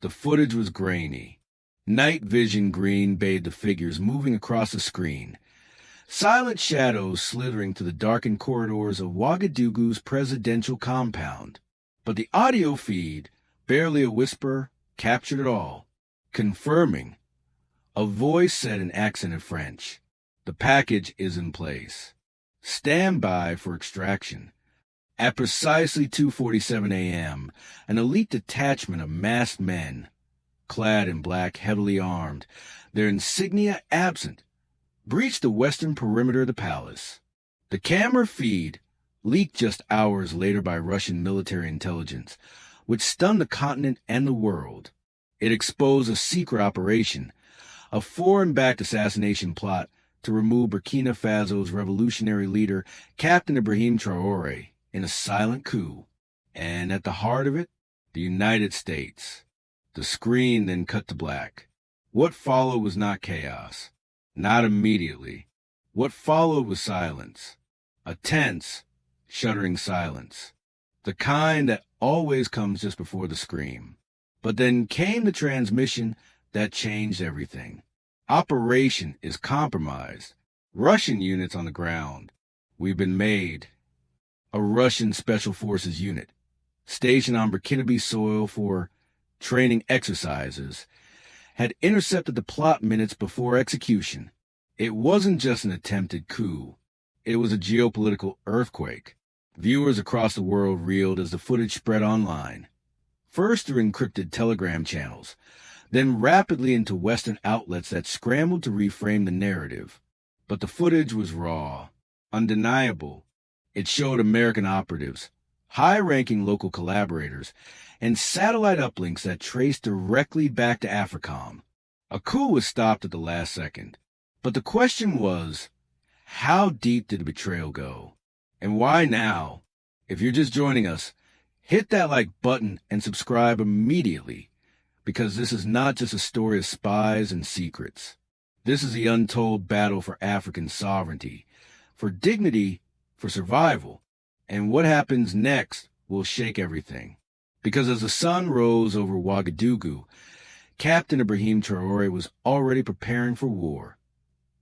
The footage was grainy. Night vision green bathed the figures moving across the screen. Silent shadows slithering through the darkened corridors of Ouagadougou's presidential compound. But the audio feed, barely a whisper, captured it all, confirming. A voice said in accented French, "The package is in place. Stand by for extraction." At precisely 2:47 a.m., an elite detachment of masked men, clad in black, heavily armed, their insignia absent, breached the western perimeter of the palace. The camera feed, leaked just hours later by Russian military intelligence, which stunned the continent and the world. It exposed a secret operation, a foreign-backed assassination plot to remove Burkina Faso's revolutionary leader, Captain Ibrahim Traoré, in a silent coup. And at the heart of it, the United States. The screen then cut to black. What followed was not chaos. Not immediately. What followed was silence. A tense, shuddering silence. The kind that always comes just before the scream. But then came the transmission that changed everything. Operation is compromised. Russian units on the ground. We've been made. A Russian Special Forces unit, stationed on Burkina soil for training exercises, had intercepted the plot minutes before execution. It wasn't just an attempted coup. It was a geopolitical earthquake. Viewers across the world reeled as the footage spread online. First through encrypted telegram channels, then rapidly into Western outlets that scrambled to reframe the narrative. But the footage was raw, undeniable. It showed American operatives, high-ranking local collaborators, and satellite uplinks that traced directly back to AFRICOM. A coup was stopped at the last second. But the question was, how deep did the betrayal go? And why now? If you're just joining us, hit that like button and subscribe immediately, because this is not just a story of spies and secrets. This is the untold battle for African sovereignty, for dignity, for survival. And what happens next will shake everything. Because as the sun rose over Ouagadougou, Captain Ibrahim Traoré was already preparing for war.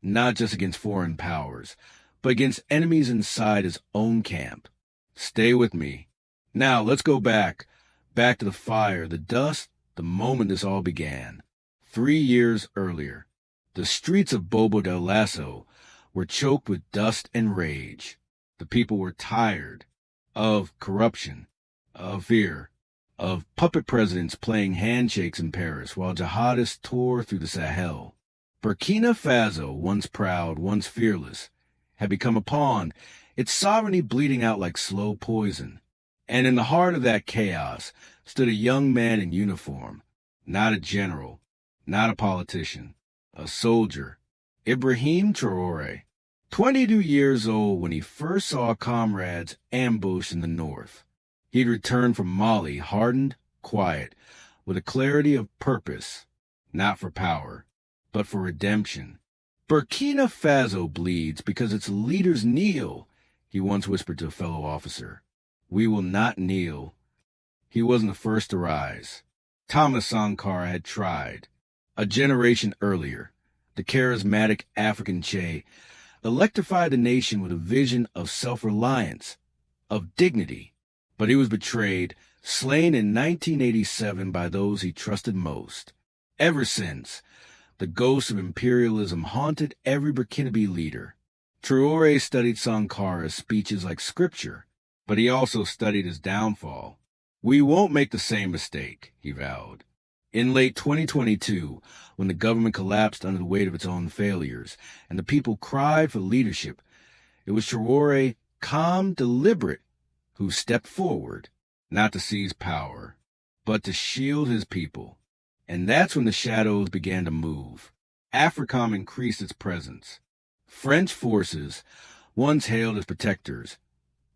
Not just against foreign powers, but against enemies inside his own camp. Stay with me. Now let's go back to the fire, the dust, the moment this all began. 3 years earlier, the streets of Bobo del Lasso were choked with dust and rage. The people were tired of corruption, of fear, of puppet presidents playing handshakes in Paris while jihadists tore through the Sahel. Burkina Faso, once proud, once fearless, had become a pawn, its sovereignty bleeding out like slow poison. And in the heart of that chaos stood a young man in uniform, not a general, not a politician, a soldier, Ibrahim Traoré. 22 years old when he first saw comrades ambushed in the north. He'd returned from Mali, hardened, quiet, with a clarity of purpose, not for power, but for redemption. Burkina Faso bleeds because its leaders kneel, he once whispered to a fellow officer. We will not kneel. He wasn't the first to rise. Thomas Sankara had tried. A generation earlier, the charismatic African Che electrified the nation with a vision of self-reliance, of dignity. But he was betrayed, slain in 1987 by those he trusted most. Ever since, the ghost of imperialism haunted every Burkinabe leader. Traoré studied Sankara's speeches like scripture, but he also studied his downfall. We won't make the same mistake, he vowed. In late 2022, when the government collapsed under the weight of its own failures, and the people cried for leadership, it was Traoré, calm, deliberate, who stepped forward, not to seize power, but to shield his people. And that's when the shadows began to move. AFRICOM increased its presence. French forces, once hailed as protectors,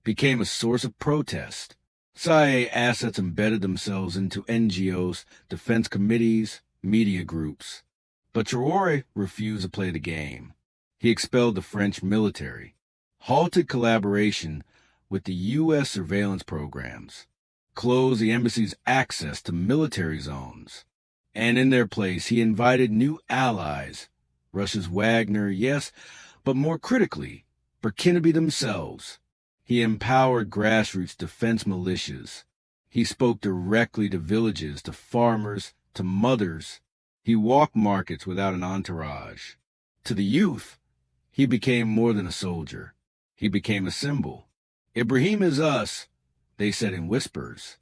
became a source of protest. CIA assets embedded themselves into NGOs, defense committees, media groups. But Traoré refused to play the game. He expelled the French military, halted collaboration with the U.S. surveillance programs, closed the embassy's access to military zones. And in their place, he invited new allies, Russia's Wagner, yes, but more critically, Burkinabe themselves. He empowered grassroots defense militias. He spoke directly to villages, to farmers, to mothers. He walked markets without an entourage. To the youth, he became more than a soldier. He became a symbol. Ibrahim is us, they said in whispers.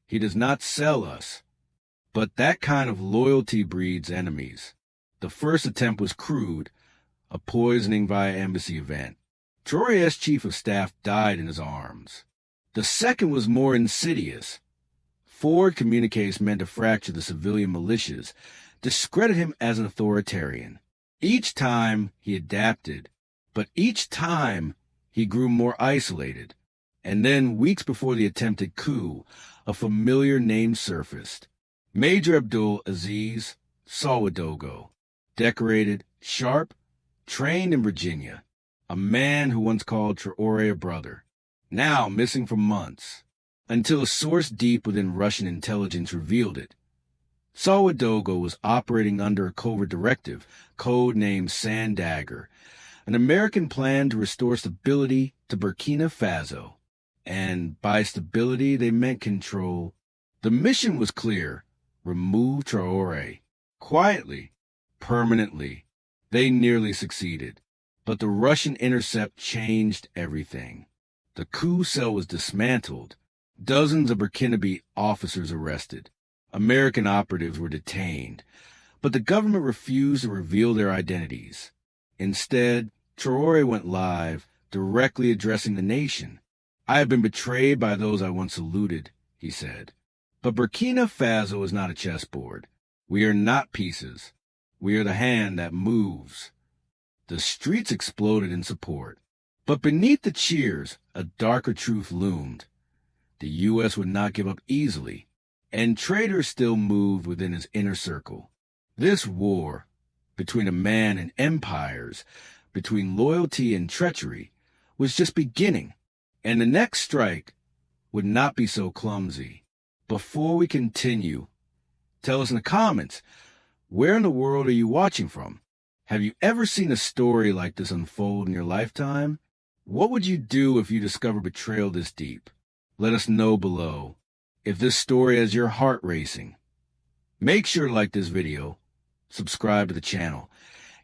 He does not sell us. But that kind of loyalty breeds enemies. The first attempt was crude, a poisoning via embassy event. Traore's chief of staff died in his arms. The second was more insidious. Forward communiques meant to fracture the civilian militias, discredit him as an authoritarian. Each time he adapted, but each time he grew more isolated. And then, weeks before the attempted coup, a familiar name surfaced. Major Abdul Aziz Sawadogo, decorated, sharp, trained in Virginia, a man who once called Traore a brother, now missing for months, until a source deep within Russian intelligence revealed it. Sawadogo was operating under a covert directive, code-named Sandagger, an American plan to restore stability to Burkina Faso. And by stability, they meant control. The mission was clear. Remove Traore. Quietly. Permanently. They nearly succeeded. But the Russian intercept changed everything. The coup cell was dismantled. Dozens of Burkinabe officers arrested. American operatives were detained. But the government refused to reveal their identities. Instead, Traore went live, directly addressing the nation. I have been betrayed by those I once saluted, he said. But Burkina Faso is not a chessboard. We are not pieces. We are the hand that moves. The streets exploded in support. But beneath the cheers, a darker truth loomed. The U.S. would not give up easily, and traitors still moved within his inner circle. This war, between a man and empires, between loyalty and treachery, was just beginning. And the next strike would not be so clumsy. Before we continue, tell us in the comments, where in the world are you watching from? Have you ever seen a story like this unfold in your lifetime? What would you do if you discovered betrayal this deep? Let us know below. If this story has your heart racing, make sure to like this video, subscribe to the channel,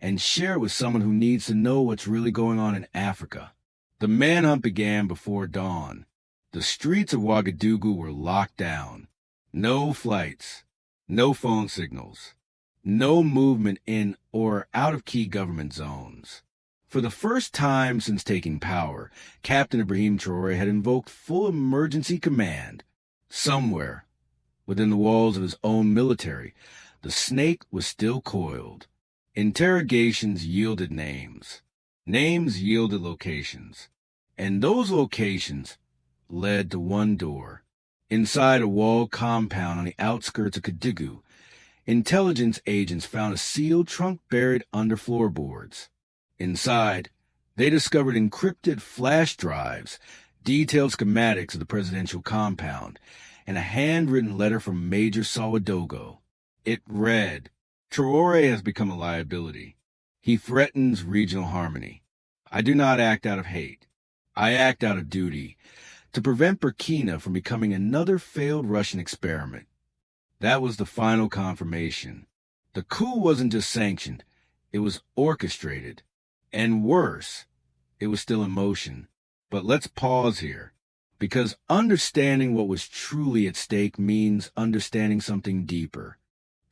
and share it with someone who needs to know what's really going on in Africa. The manhunt began before dawn. The streets of Ouagadougou were locked down. No flights, no phone signals, no movement in or out of key government zones. For the first time since taking power, Captain Ibrahim Traoré had invoked full emergency command. Somewhere, within the walls of his own military, the snake was still coiled. Interrogations yielded names. Names yielded locations. And those locations led to one door. Inside a walled compound on the outskirts of Ouagadougou, intelligence agents found a sealed trunk buried under floorboards. Inside, they discovered encrypted flash drives, detailed schematics of the presidential compound, and a handwritten letter from Major Sawadogo. It read, Traoré has become a liability. He threatens regional harmony. I do not act out of hate. I act out of duty, to prevent Burkina from becoming another failed Russian experiment. That was the final confirmation. The coup wasn't just sanctioned, it was orchestrated. And worse, it was still in motion. But let's pause here, because understanding what was truly at stake means understanding something deeper.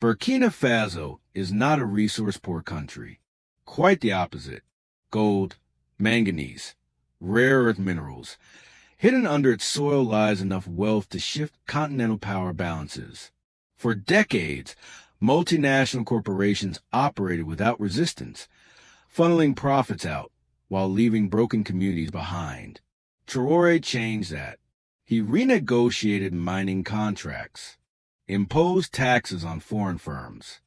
Burkina Faso is not a resource-poor country. Quite the opposite. Gold, manganese, rare earth minerals. Hidden under its soil lies enough wealth to shift continental power balances. For decades, multinational corporations operated without resistance, funneling profits out while leaving broken communities behind. Traoré changed that. He renegotiated mining contracts, imposed taxes on foreign firms,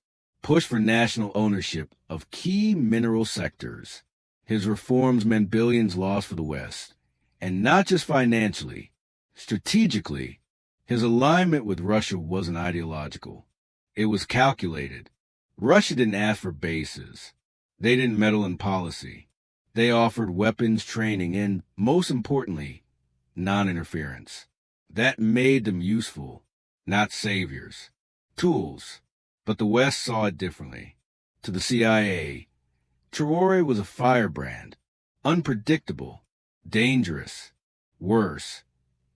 pushed for national ownership of key mineral sectors. His reforms meant billions lost for the West. And not just financially, strategically, his alignment with Russia wasn't ideological. It was calculated. Russia didn't ask for bases. They didn't meddle in policy. They offered weapons training and, most importantly, non-interference. That made them useful, not saviors. Tools. But the West saw it differently. To the CIA, Traore was a firebrand. Unpredictable. Dangerous. Worse,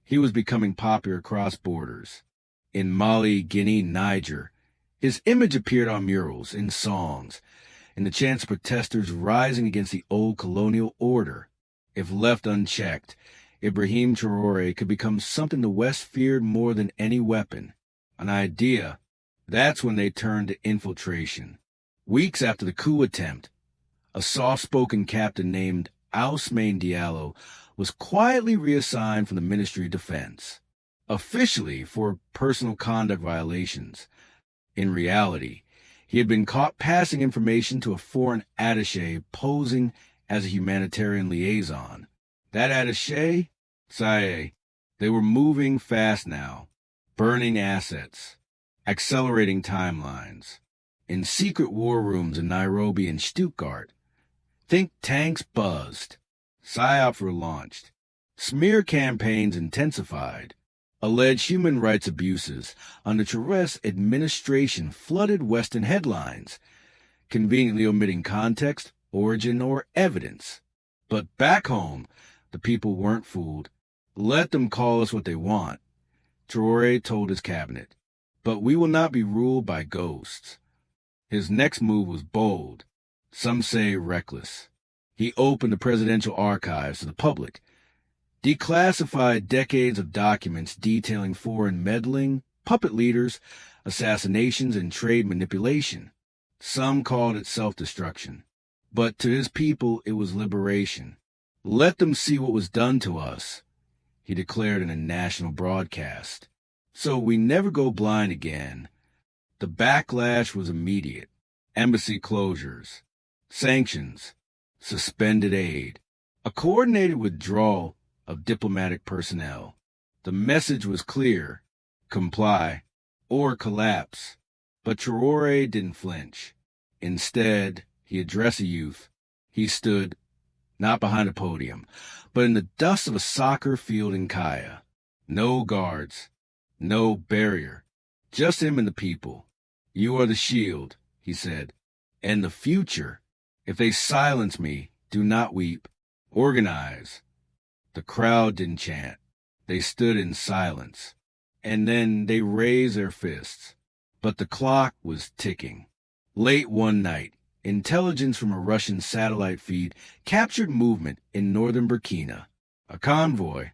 he was becoming popular across borders. In Mali, Guinea, Niger, his image appeared on murals, in songs, in the chants of protesters rising against the old colonial order. If left unchecked, Ibrahim Traoré could become something the West feared more than any weapon. An idea. That's when they turned to infiltration. Weeks after the coup attempt, a soft-spoken captain named Ousmane Diallo was quietly reassigned from the Ministry of Defense, officially for personal conduct violations. In reality, he had been caught passing information to a foreign attaché posing as a humanitarian liaison. That attaché? CIA. They were moving fast now, burning assets, accelerating timelines. In secret war rooms in Nairobi and Stuttgart, think tanks buzzed. PSYOPs were launched. Smear campaigns intensified. Alleged human rights abuses under Traoré's administration flooded Western headlines, conveniently omitting context, origin, or evidence. But back home, the people weren't fooled. Let them call us what they want, Traoré told his cabinet. But we will not be ruled by ghosts. His next move was bold, some say reckless. He opened the presidential archives to the public, declassified decades of documents detailing foreign meddling, puppet leaders, assassinations, and trade manipulation. Some called it self-destruction. But to his people, it was liberation. Let them see what was done to us, he declared in a national broadcast. So we never go blind again. The backlash was immediate. Embassy closures, sanctions, suspended aid, a coordinated withdrawal of diplomatic personnel. The message was clear: comply or collapse. But Traoré didn't flinch. Instead, he addressed the youth. He stood, not behind a podium, but in the dust of a soccer field in Kaya. No guards, no barrier, just him and the people. You are the shield, he said, and the future. If they silence me, do not weep. Organize. The crowd didn't chant. They stood in silence. And then they raised their fists. But the clock was ticking. Late one night, intelligence from a Russian satellite feed captured movement in northern Burkina. A convoy,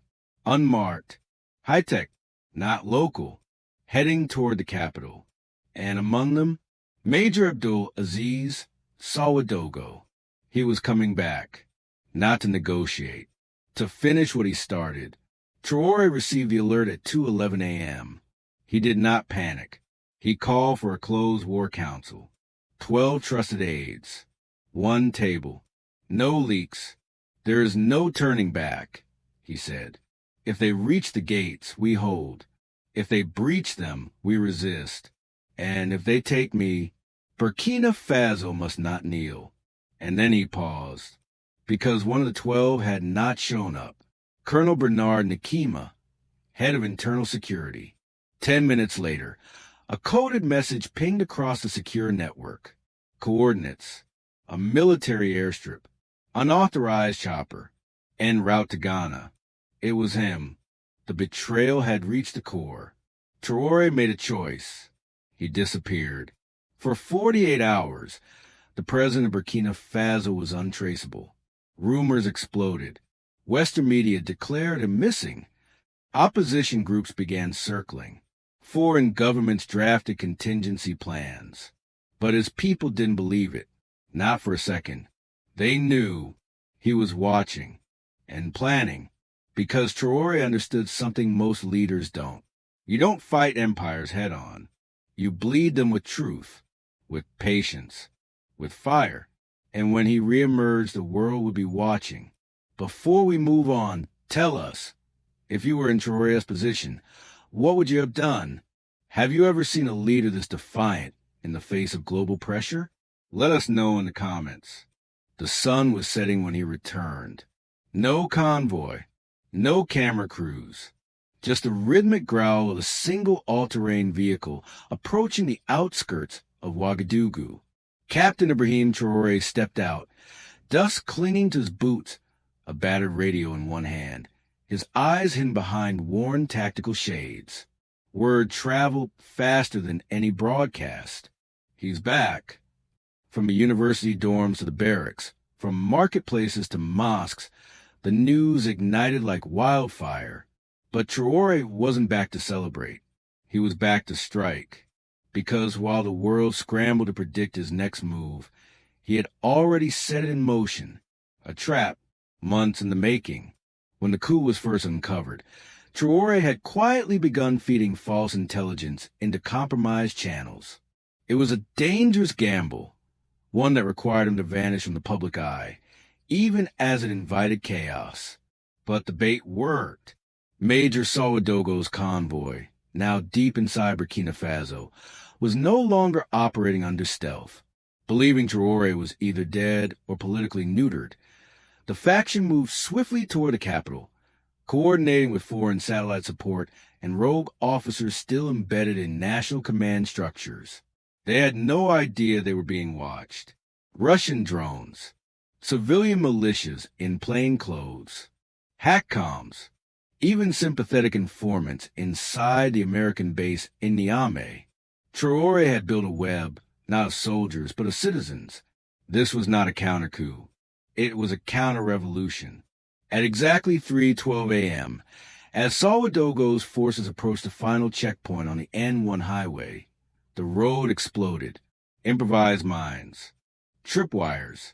unmarked, high-tech, not local, heading toward the capital. And among them, Major Abdul Aziz Sawadogo. He was coming back, not to negotiate, to finish what he started. Traoré received the alert at 2:11 a.m. He did not panic. He called for a closed war council. 12 trusted aides. One table. No leaks. There is no turning back, he said. If they reach the gates, we hold. If they breach them, we resist. And if they take me, BurkinaFaso must not kneel. And then he paused, because one of the 12 had not shown up. Colonel Bernard Nikima, head of internal security. 10 minutes later, a coded message pinged across the secure network. Coordinates, a military airstrip, unauthorized chopper, en route to Ghana. It was him. The betrayal had reached the core. Traoré made a choice. He disappeared. For 48 hours, the president of Burkina Faso was untraceable. Rumors exploded. Western media declared him missing. Opposition groups began circling. Foreign governments drafted contingency plans. But his people didn't believe it. Not for a second. They knew he was watching and planning, because Traoré understood something most leaders don't. You don't fight empires head-on. You bleed them with truth, with patience, with fire. And when he reemerged, the world would be watching. Before we move on, tell us, if you were in Traoré's position, what would you have done? Have you ever seen a leader this defiant in the face of global pressure? Let us know in the comments. The sun was setting when he returned. No convoy, no camera crews, just the rhythmic growl of a single all-terrain vehicle approaching the outskirts of Ouagadougou. Captain Ibrahim Traoré stepped out, dust clinging to his boots, a battered radio in one hand, his eyes hidden behind worn tactical shades. Word traveled faster than any broadcast. He's back. From the university dorms to the barracks, from marketplaces to mosques, the news ignited like wildfire. But Traoré wasn't back to celebrate. He was back to strike. Because while the world scrambled to predict his next move, he had already set it in motion. A trap, months in the making. When the coup was first uncovered, Traoré had quietly begun feeding false intelligence into compromised channels. It was a dangerous gamble, one that required him to vanish from the public eye, even as it invited chaos. But the bait worked. Major Ouagadougou's convoy, now deep inside Burkina Faso, was no longer operating under stealth. Believing Traoré was either dead or politically neutered, the faction moved swiftly toward the capital, coordinating with foreign satellite support and rogue officers still embedded in national command structures. They had no idea they were being watched. Russian drones, civilian militias in plain clothes, hackcoms, even sympathetic informants inside the American base in Niamey. Traoré had built a web, not of soldiers, but of citizens. This was not a counter-coup. It was a counter-revolution. At exactly 3:12 a.m., as Ouagadougou's forces approached the final checkpoint on the N1 highway, the road exploded. Improvised mines, tripwires,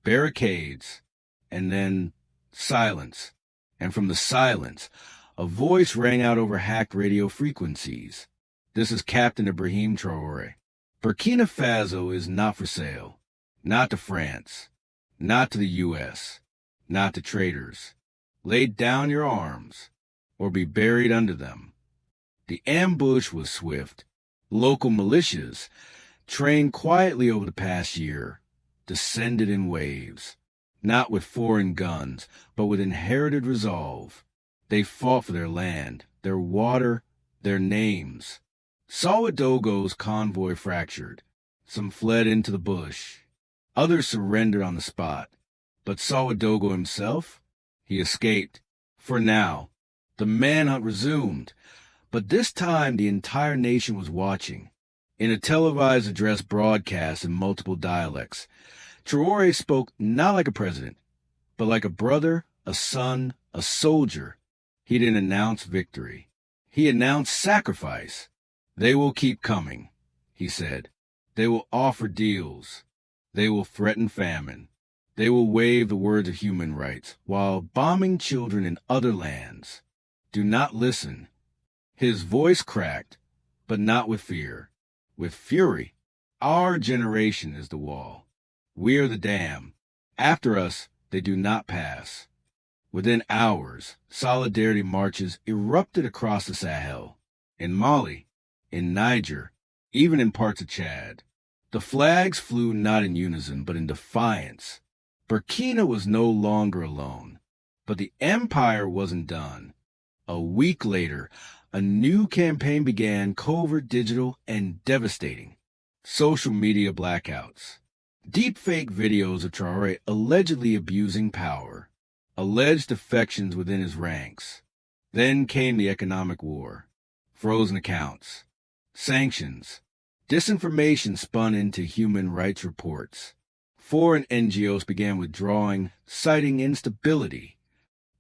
barricades, and then silence. And from the silence, a voice rang out over hacked radio frequencies. This is Captain Ibrahim Traoré. Burkina Faso is not for sale. Not to France. Not to the U.S. Not to traitors. Lay down your arms, or be buried under them. The ambush was swift. Local militias, trained quietly over the past year, descended in waves. Not with foreign guns, but with inherited resolve. They fought for their land, their water, their names. Ouagadougou's convoy fractured. Some fled into the bush. Others surrendered on the spot. But Ouagadougou himself? He escaped. For now. The manhunt resumed. But this time the entire nation was watching. In a televised address broadcast in multiple dialects, Traoré spoke not like a president, but like a brother, a son, a soldier. He didn't announce victory. He announced sacrifice. They will keep coming, he said. They will offer deals. They will threaten famine. They will wave the words of human rights while bombing children in other lands. Do not listen. His voice cracked, but not with fear, with fury. Our generation is the wall. We are the dam. After us, they do not pass. Within hours, solidarity marches erupted across the Sahel, in Mali, in Niger, even in parts of Chad. The flags flew not in unison, but in defiance. Burkina was no longer alone, but the empire wasn't done. A week later, a new campaign began, covert, digital, and devastating. Social media blackouts. Deepfake videos of Traoré allegedly abusing power. Alleged defections within his ranks. Then came the economic war. Frozen accounts. Sanctions. Disinformation spun into human rights reports. Foreign NGOs began withdrawing, citing instability.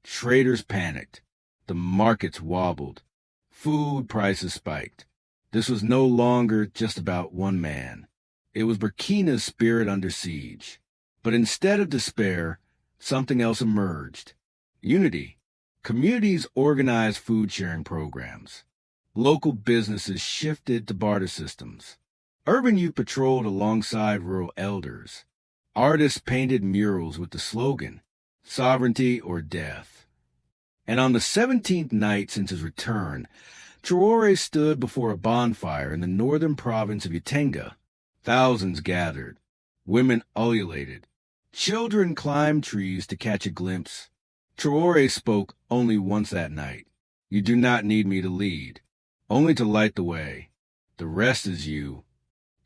Traders panicked. The markets wobbled. Food prices spiked. This was no longer just about one man. It was Burkina's spirit under siege. But instead of despair, something else emerged. Unity. Communities organized food-sharing programs. Local businesses shifted to barter systems. Urban youth patrolled alongside rural elders. Artists painted murals with the slogan, "Sovereignty or Death." And on the 17th night since his return, Traore stood before a bonfire in the northern province of Utenga. Thousands gathered. Women ululated. Children climbed trees to catch a glimpse. Traore spoke only once that night. You do not need me to lead, only to light the way. The rest is you.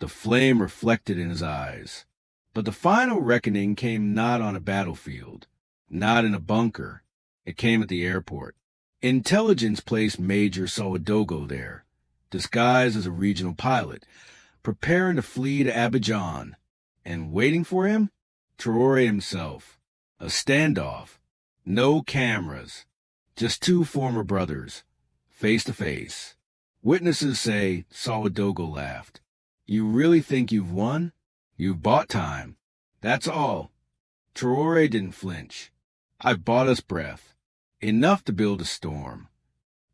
The flame reflected in his eyes. But the final reckoning came not on a battlefield, not in a bunker. It came at the airport. Intelligence placed Major Sawadogo there, disguised as a regional pilot, preparing to flee to Abidjan. And waiting for him? Traore himself. A standoff. No cameras. Just two former brothers, face to face. Witnesses say Sawadogo laughed. You really think you've won? You've bought time. That's all. Traore didn't flinch. I bought us breath. Enough to build a storm.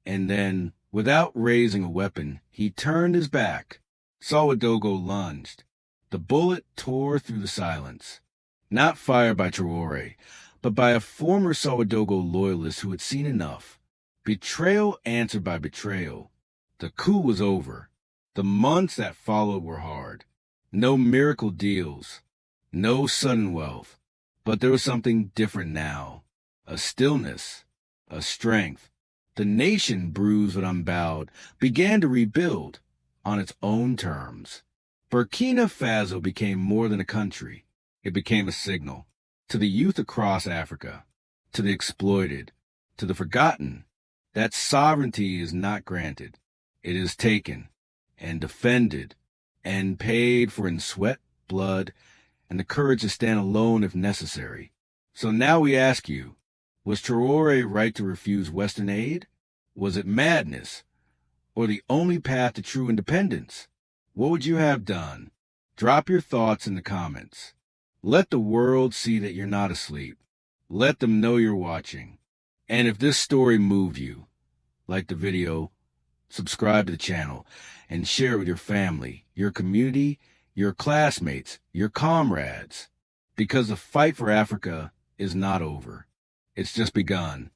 And then, without raising a weapon, he turned his back. Sawadogo lunged. The bullet tore through the silence. Not fired by Traore, but by a former Sawadogo loyalist who had seen enough. Betrayal answered by betrayal. The coup was over. The months that followed were hard. No miracle deals. No sudden wealth. But there was something different now. A stillness. A strength. The nation, bruised but unbowed, began to rebuild on its own terms. Burkina Faso became more than a country. It became a signal. To the youth across Africa, to the exploited, to the forgotten, that sovereignty is not granted. It is taken and defended and paid for in sweat, blood, and the courage to stand alone if necessary. So now we ask you, was Traore right to refuse Western aid? Was it madness, or the only path to true independence? What would you have done? Drop your thoughts in the comments. Let the world see that you're not asleep. Let them know you're watching. And if this story moved you, like the video, subscribe to the channel, and share it with your family, your community, your classmates, your comrades. Because the fight for Africa is not over. It's just begun.